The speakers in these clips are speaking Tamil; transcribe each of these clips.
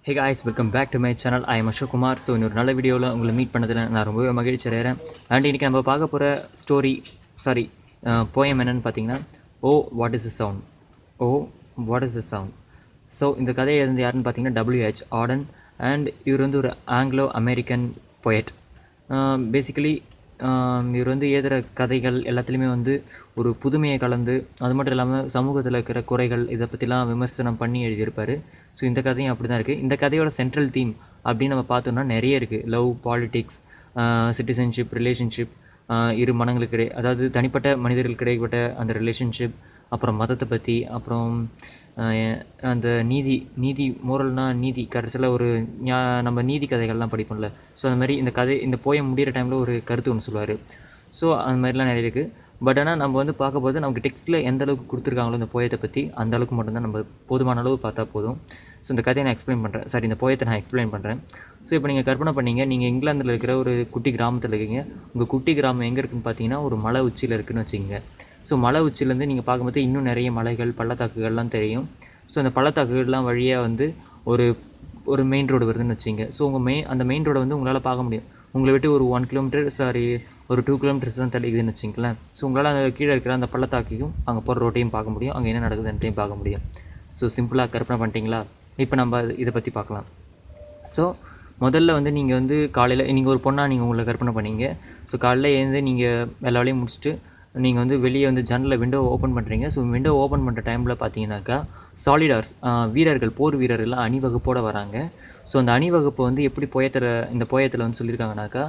Hey guys, welcome back to my channel. I am Ashok Kumar. So இன்னொரு நல்ல வீடியோவில் உங்களை மீட் பண்ணதில் நான் ரொம்பவே மகிழ்ச்சி அடைகிறேன். அண்ட் இன்றைக்கி நம்ம பார்க்க போகிற போயம் என்னென்னு பார்த்தீங்கன்னா oh what is the sound. Oh what is the sound. So இந்த கதையை எழுந்து யாருன்னு பார்த்தீங்கன்னா W.H. Auden. அண்ட் இவர் வந்து ஒரு ஆங்கிலோ அமெரிக்கன் பொயட். பேசிக்கலி இவர் வந்து எழுதுகிற கதைகள் எல்லாத்துலேயுமே வந்து ஒரு புதுமையை கலந்து, அது மட்டும் இல்லாமல் சமூகத்தில் இருக்கிற குறைகள் இதை பற்றிலாம் விமர்சனம் பண்ணி எழுதியிருப்பார். ஸோ இந்த கதையும் அப்படி தான் இருக்குது. இந்த கதையோட சென்ட்ரல் தீம் அப்படின்னு நம்ம பார்த்தோம்னா நிறைய இருக்குது. லவ், பாலிடிக்ஸ், சிட்டிசன்ஷிப், ரிலேஷன்ஷிப், இரு மனங்களுக்கு இடையே, அதாவது தனிப்பட்ட மனிதர்களுக்கு இடைப்பட்ட அந்த ரிலேஷன்ஷிப், அப்புறம் மதத்தை பற்றி, அப்புறம் அந்த நீதி மோரல்னால் நீதி கடைசியில் ஒரு நம்ம நீதி கதைகள்லாம் படிப்போம்ல. ஸோ அந்த மாதிரி இந்த போயம் முடிகிற டைமில் ஒரு கருத்து ஒன்று சொல்லுவார். ஸோ அந்த மாதிரிலாம் நிறைய இருக்குது. பட் ஆனால் நம்ம வந்து பார்க்கும்போது நமக்கு டெக்ஸ்ட்டில் எந்த அளவுக்கு கொடுத்துருக்காங்களோ இந்த போயத்தை பற்றி அந்த அளவுக்கு மட்டும்தான் நம்ம போதுமான அளவு பார்த்தா போதும். ஸோ இந்த கதையை நான் எக்ஸ்பிளைன் பண்ணுறேன். இந்த போயத்தை நான் எக்ஸ்பிளைன் பண்ணுறேன். ஸோ இப்போ நீங்கள் கற்பனை பண்ணீங்க, நீங்கள் இங்கிலாந்தில் இருக்கிற ஒரு குட்டி கிராமத்தில் இருக்கீங்க. உங்கள் குட்டி கிராமம் எங்கே இருக்குதுன்னு பார்த்தீங்கன்னா ஒரு மலை உச்சியில் இருக்குதுன்னு வச்சுக்கோங்க. ஸோ மலை உச்சிலேருந்து நீங்கள் பார்க்கும்போது இன்னும் நிறைய மலைகள், பள்ளத்தாக்குகள்லாம் தெரியும். ஸோ அந்த பள்ளத்தாக்குகள்லாம் வழியாக வந்து ஒரு மெயின் ரோடு வருதுன்னு வச்சுங்க. ஸோ அந்த மெயின் ரோடை வந்து உங்களால் பார்க்க முடியும். உங்களை விட்டு ஒரு 1 கிலோமீட்டர் ஒரு 2 கிலோமீட்டர்ஸ் தான் தள்ளிக்குதுன்னு வச்சிங்களேன். ஸோ உங்களால் அந்த கீழே இருக்கிற அந்த பள்ளத்தாக்கையும் அங்கே போகிற ரோட்டையும் பார்க்க முடியும், அங்கே என்ன நடக்குதுன்றதையும் பார்க்க முடியும். ஸோ சிம்பிளாக கற்பனை பண்ணிட்டீங்களா? இப்போ நம்ம இதை பற்றி பார்க்கலாம். ஸோ முதல்ல வந்து நீங்கள் வந்து காலையில் நீங்கள் ஒரு பொண்ணாக நீங்கள் உங்களை கற்பனை பண்ணீங்க. ஸோ காலையில் எழுந்து நீங்கள் எல்லா வேலையும் முடிச்சுட்டு நீங்கள் வந்து வெளியே வந்து ஜன்னலில் விண்டோ ஓப்பன் பண்ணுறீங்க. ஸோ விண்டோ ஓப்பன் பண்ணுற டைமில் பார்த்தீங்கன்னாக்கா சாலிடார்ஸ், வீரர்கள், போர் வீரர்கள்லாம் அணிவகுப்போடு வராங்க. ஸோ அந்த அணிவகுப்பு வந்து எப்படி இந்த போயத்தில் வந்து சொல்லியிருக்காங்கனாக்கா,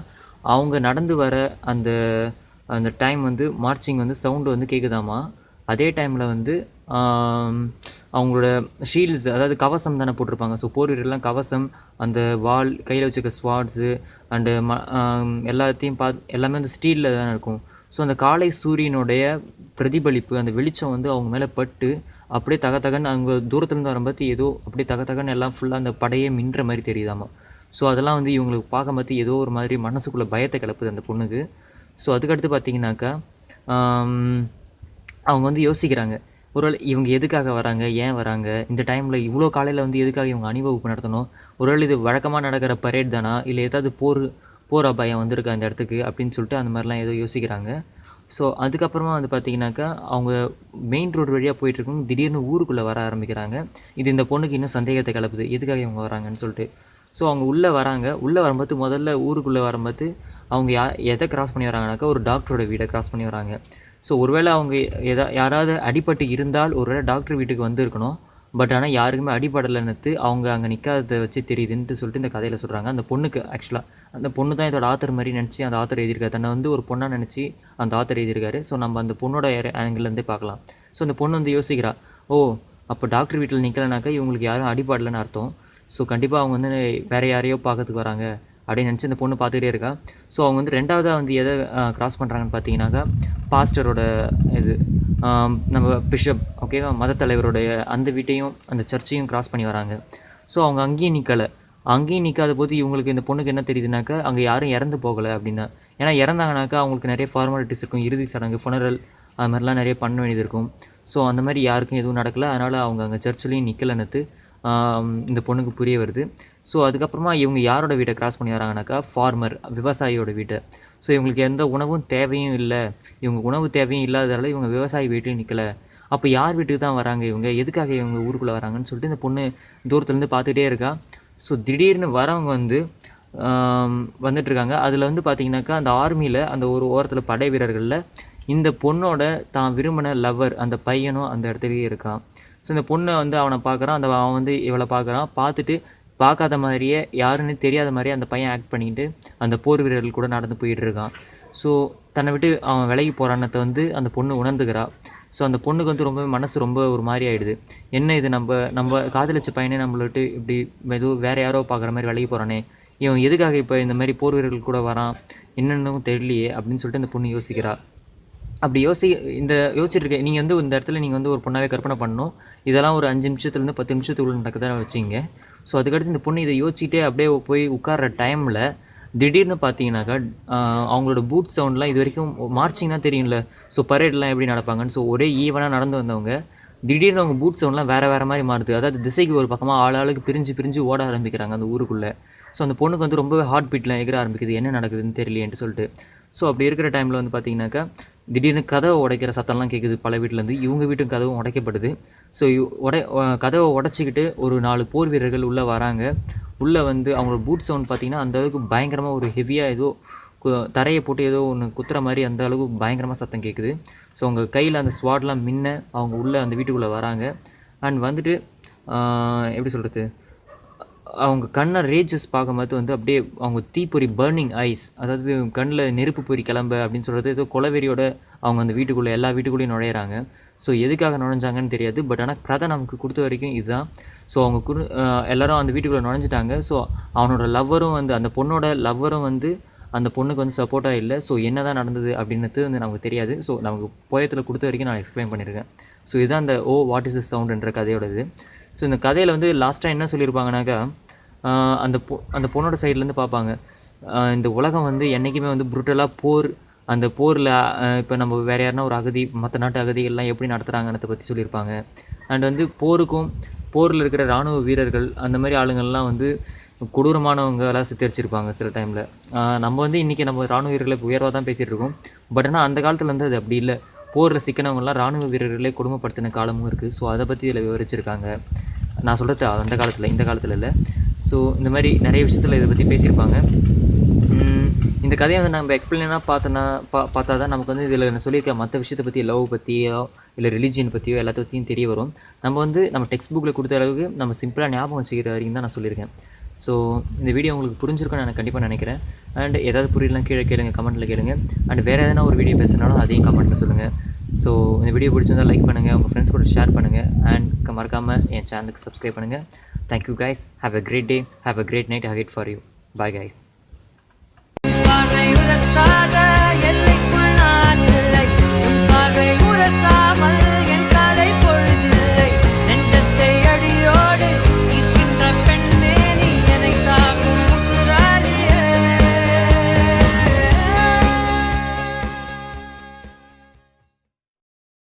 அவங்க நடந்து வர அந்த டைம் வந்து மார்ச்சிங் வந்து சவுண்டு வந்து கேட்குதாமா. அதே டைமில் வந்து அவங்களோட ஷீல்ட்ஸ், அதாவது கவசம் தானே போட்டிருப்பாங்க. ஸோ போர் வீரர்லாம் கவசம், அந்த வால், கையில் வச்சுக்க ஸ்வாட்ஸு அண்டு எல்லாத்தையும் எல்லாமே வந்து ஸ்டீலில் தானே இருக்கும். ஸோ அந்த காலை சூரியனுடைய பிரதிபலிப்பு, அந்த வெளிச்சம் வந்து அவங்க மேலே பட்டு அப்படியே தகன்னு அங்கே தூரத்துலேருந்து வரும்போது ஏதோ அப்படியே தகன்னு எல்லாம் ஃபுல்லாக அந்த படையே மின்ற மாதிரி தெரியுதாமா. ஸோ அதெல்லாம் வந்து இவங்களுக்கு பார்க்கும்போது ஏதோ ஒரு மாதிரி மனசுக்குள்ளே பயத்தை கிளப்புது அந்த பொண்ணுக்கு. ஸோ அதுக்கடுத்து பார்த்திங்கனாக்கா அவங்க வந்து யோசிக்கிறாங்க, ஒருவேளை இவங்க எதுக்காக வராங்க, ஏன் வராங்க, இந்த டைமில் இவ்வளோ காலையில் வந்து எதுக்காக இவங்க அணிவகுப்பு நடத்தணும், ஒருவேளை இது வழக்கமாக நடக்கிற பரேட் தானா, இல்லை ஏதாவது போர் அபாயம் வந்திருக்கா அந்த இடத்துக்கு அப்படின்னு சொல்லிட்டு அந்த மாதிரிலாம் ஏதோ யோசிக்கிறாங்க. ஸோ அதுக்கப்புறமா வந்து பார்த்திங்கனாக்கா அவங்க மெயின் ரோடு வழியாக போயிட்டுருக்கோம், திடீர்னு ஊருக்குள்ளே வர ஆரம்பிக்கிறாங்க. இது இந்த பொண்ணுக்கு இன்னும் சந்தேகத்தை கிளப்புது, எதுக்காக இவங்க வராங்கன்னு சொல்லிட்டு. ஸோ அவங்க உள்ளே வரும்போது முதல்ல ஊருக்குள்ளே வரும்போது அவங்க எதை கிராஸ் பண்ணி வராங்கனாக்கா ஒரு டாக்டரோட வீடை கிராஸ் பண்ணி வராங்க. ஸோ ஒருவேளை அவங்க யாராவது அடிபட்டு இருந்தால் ஒருவேளை டாக்டர் வீட்டுக்கு வந்திருக்கணும். பட் ஆனால் யாருக்குமே அடிபடலைன்னு அவங்க அங்கே நிற்காததை வச்சு தெரியுதுன்ட்டு சொல்லிட்டு இந்த கதையில் சொல்கிறாங்க. அந்த பொண்ணுக்கு ஆக்சுவலாக அந்த பொண்ணு தான் இதோட ஆத்தர் மாதிரி நினச்சி அந்த ஆத்தர் எழுதியிருக்காரு, தன்னை வந்து ஒரு பொண்ணாக நினச்சி அந்த ஆத்தர் எழுதியிருக்காரு. ஸோ நம்ம அந்த பொண்ணோட ஆங்கிள்லேருந்தே பார்க்கலாம். ஸோ அந்த பொண்ணு வந்து யோசிக்கிறா, ஓ அப்போ டாக்டர் வீட்டில் நிற்கலைனாக்கா இவங்களுக்கு யாரும் அடிபடலைன்னு அர்த்தம். ஸோ கண்டிப்பாக அவங்க வந்து வேறு யாரையோ பார்க்கறதுக்கு வராங்க அப்படின்னு நினச்சி அந்த பொண்ணு பார்த்துக்கிட்டே இருக்கா. ஸோ அவங்க வந்து ரெண்டாவதாக வந்து எதை கிராஸ் பண்ணுறாங்கன்னு பார்த்தீங்கன்னாக்கா பாஸ்டரோட நம்ம பிஷப், ஓகேவா, மதத்தலைவருடைய அந்த வீட்டையும் அந்த சர்ச்சையும் கிராஸ் பண்ணி வராங்க. ஸோ அவங்க அங்கேயும் நிற்காத போது இவங்களுக்கு இந்த பொண்ணுக்கு என்ன தெரியுதுனாக்கா அங்கே யாரும் இறந்து போகலை அப்படின்னா. ஏன்னா இறந்தாங்கனாக்கா அவங்களுக்கு நிறைய ஃபார்மாலிட்டிஸ் இருக்கும், இறுதி சடங்கு, ஃபுனரல், அது மாதிரிலாம் நிறைய பண்ண வேண்டியது இருக்கும். ஸோ அந்த மாதிரி யாருக்கும் எதுவும் நடக்கலை, அதனால் அவங்க அங்கே சர்ச்சிலையும் நிற்கலைன்னு இந்த பொண்ணுக்கு புரிய வருது. ஸோ அதுக்கப்புறமா இவங்க யாரோட வீட்டை கிராஸ் பண்ணி வராங்கனாக்கா ஃபார்மர், விவசாயியோட வீட்டை. ஸோ இவங்களுக்கு எந்த உணவும் தேவையும் இல்லை, இவங்க உணவு தேவையும் இல்லாததால் இவங்க விவசாயி வீட்டையும் நிற்கலை. அப்போ யார் வீட்டுக்கு தான் வராங்க இவங்க, எதுக்காக இவங்க ஊருக்குள்ளே வராங்கன்னு சொல்லிட்டு இந்த பொண்ணு தூரத்துலேருந்து பார்த்துக்கிட்டே இருக்கா. ஸோ திடீர்னு வரவங்க வந்து வந்துட்டுருக்காங்க. அதில் வந்து பார்த்திங்கனாக்கா அந்த ஆர்மியில் அந்த ஒரு ஓரத்தில் படை வீரர்களில் இந்த பொண்ணோட தான் விரும்பின லவ்வர் அந்த பையனும் அந்த இடத்துலையே இருக்கான். ஸோ இந்த பொண்ணை வந்து அவனை பார்க்குறான், அவன் வந்து இவளை பார்த்துட்டு பார்க்காத மாதிரியே, யாருன்னு தெரியாத மாதிரியே அந்த பையன் ஆக்ட் பண்ணிக்கிட்டு அந்த போர் வீரர்கள் கூட நடந்து போயிட்டு இருக்கான். ஸோ தன்னை விட்டு அவன் விலகி போகிறான்னத்தை வந்து அந்த பொண்ணு உணர்ந்துக்கிறா. ஸோ அந்த பொண்ணுக்கு வந்து மனசு ரொம்ப ஒரு மாதிரி ஆகிடுது. என்ன இது, நம்ம காதலிச்ச பையனே நம்மளை விட்டு இப்படி எதுவும் வேறு யாரோ பார்க்குற மாதிரி விலகி போகிறானே, இவன் எதுக்காக இப்போ இந்த மாதிரி போர் வீரர்கள் கூட வரான், என்னென்னும் தெரியலையே அப்படின்னு சொல்லிட்டு அந்த பொண்ணு யோசிக்கிறா. அப்படி யோசிச்சுட்டு நீங்கள் வந்து இந்த இடத்துல நீங்கள் வந்து ஒரு பொண்ணாவே கற்பனை பண்ணணும். இதெல்லாம் ஒரு 5 நிமிஷத்துலேருந்து 10 நிமிஷத்துக்குள்ள நடக்குதான் வச்சிங்க. ஸோ அதுக்கடுத்து இந்த பொண்ணு இதை யோசிச்சுட்டே அப்படியே போய் உட்கார்ற டைமில் திடீர்னு பார்த்தீங்கன்னாக்கா அவங்களோட பூட் சவுண்ட்லாம் இது வரைக்கும் மார்ச்சிங்னா தெரியும்ல, ஸோ பரேட்லாம் எப்படி நடப்பாங்கன்னு, ஸோ ஒரே ஈவனாக நடந்து வந்தவங்க திடீர்னு அவங்க பூட் சவுண்ட்லாம் வேறு மாதிரி மாறுது. அதாவது திசைக்கு ஒரு பக்கமாக ஆளுக்கு பிரிஞ்சு ஓட ஆரம்பிக்கிறாங்க அந்த ஊருக்குள்ளே. ஸோ அந்த பொண்ணுக்கு வந்து ரொம்பவே ஹார்ட் பீட்லாம் எகிற ஆரம்பிக்குது, என்ன நடக்குதுன்னு தெரியலையேன்ட்டு சொல்லிட்டு. ஸோ அப்படி இருக்கிற டைமில் வந்து பார்த்திங்கனாக்கா திடீர்னு கதவை உடைக்கிற சத்தம்லாம் கேட்குது பல வீட்டிலேருந்து. இவங்க வீட்டும் கதவும் உடைக்கப்படுது. ஸோ கதவை உடச்சிக்கிட்டு ஒரு 4 போர் வீரர்கள் உள்ளே வராங்க. உள்ளே வந்து அவங்களோட பூட் சவுண்ட் பார்த்திங்கன்னா அந்தளவுக்கு பயங்கரமாக ஒரு ஹெவியாக ஏதோ தரையை போட்டு ஏதோ ஒன்று குத்துற மாதிரி அந்த அளவுக்கு பயங்கரமாக சத்தம் கேட்குது. ஸோ அவங்க கையில் அந்த ஸ்வாட்லாம் மின்ன அவங்க உள்ளே அந்த வீட்டுக்குள்ளே வராங்க. அண்ட் வந்துட்டு எப்படி சொல்கிறது, அவங்க கண்ணை ரேஜஸ் பார்க்கும்போது வந்து அப்படியே அவங்க தீப்பொறி பர்னிங் ஐஸ், அதாவது கண்ணில் நெருப்பு பொறி கிளம்ப அப்படின்னு சொல்கிறது. ஏதோ கொலவெறியோட அவங்க அந்த வீட்டுக்குள்ளே எல்லா வீட்டுக்குள்ளேயும் நுழையிறாங்க. ஸோ எதுக்காக நுழைஞ்சாங்கன்னு தெரியாது. பட் ஆனால் கதை நமக்கு கொடுத்த வரைக்கும் இதுதான். ஸோ அவங்க எல்லோரும் அந்த வீட்டுக்குள்ளே நுழைஞ்சிட்டாங்க. ஸோ அவனோட லவ்வரும் வந்து அந்த பொண்ணோட லவ்வரும் வந்து அந்த பொண்ணுக்கு வந்து சப்போர்ட்டாக இல்லை. ஸோ என்ன தான் நடந்தது அப்படின்றது வந்து நமக்கு தெரியாது. ஸோ நமக்கு போயத்தில் கொடுத்த வரைக்கும் நான் எக்ஸ்பிளைன் பண்ணியிருக்கேன். ஸோ இதுதான் அந்த வாட் இஸ் திஸ் சவுண்டுன்ற கதையோடது. ஸோ இந்த கதையில் வந்து லாஸ்ட்டாக என்ன சொல்லியிருப்பாங்கனாக்கா, அந்த பொண்ணோட சைட்லேருந்து பார்ப்பாங்க, இந்த உலகம் வந்து என்றைக்குமே வந்து புருட்டலாக அந்த போரில் இப்போ நம்ம வேறு யாருனா ஒரு மற்ற நாட்டு அகதிகள்லாம் எப்படி நடத்துகிறாங்கன்றதை பற்றி சொல்லியிருப்பாங்க. அண்ட் வந்து போரில் இருக்கிற இராணுவ வீரர்கள் அந்த மாதிரி ஆளுங்கள்லாம் வந்து கொடூரமானவங்களாக சித்தரிச்சிருப்பாங்க சில டைமில். நம்ம வந்து இன்றைக்கி நம்ம இராணுவ வீரர்களை உயர்வாக தான் பேசிகிட்டு இருக்கோம். பட் ஆனால் அந்த காலத்தில் வந்து அது அப்படி இல்லை. போரில் சிக்கனவங்களாம் இராணுவ வீரர்களே கொடுமைப்படுத்தின காலமும் இருக்குது. ஸோ அதை பற்றி இதில் விவரிச்சிருக்காங்க. நான் சொல்கிறது அந்த காலத்தில், இந்த காலத்தில் இல்லை. ஸோ இந்த மாதிரி நிறைய விஷயத்தில் இதை பற்றி பேசியிருப்பாங்க. இந்த கதையை வந்து நம்ம எக்ஸ்பிளைனாக பார்த்தா தான் நமக்கு வந்து இதில் நான் சொல்லியிருக்க மற்ற விஷயத்தை பற்றி, லவ் பற்றியோ இல்லை ரிலீஜியன் பற்றியோ எல்லாத்த பற்றியும் தெரிய வரும். நம்ம டெக்ஸ்ட் புக்கில் கொடுத்த அளவுக்கு நம்ம சிம்பிளாக ஞாபகம் வச்சுக்கிற வரைக்கும் தான் நான் சொல்லியிருக்கேன். ஸோ இந்த வீடியோ உங்களுக்கு புரிஞ்சிருக்குன்னு நான் கண்டிப்பாக நினைக்கிறேன். அண்ட் ஏதாவது புரியலாம் கீழே கேளுங்க, கமெண்ட்டில் கேளுங்க. அண்ட் வேறு எதனா ஒரு வீடியோ பேசுனாலும் அதையும் கமெண்ட்டில் சொல்லுங்கள். ஸோ இந்த வீடியோ பிடிச்சிருந்தால் லைக் பண்ணுங்கள், உங்கள் ஃப்ரெண்ட்ஸ் கூட ஷேர் பண்ணுங்கள். அண்ட் மறக்காமல் என் சேனலுக்கு சப்ஸ்கிரைப் பண்ணுங்கள். Thank you guys. Have a great day, have a great night ahead for you. Bye guys.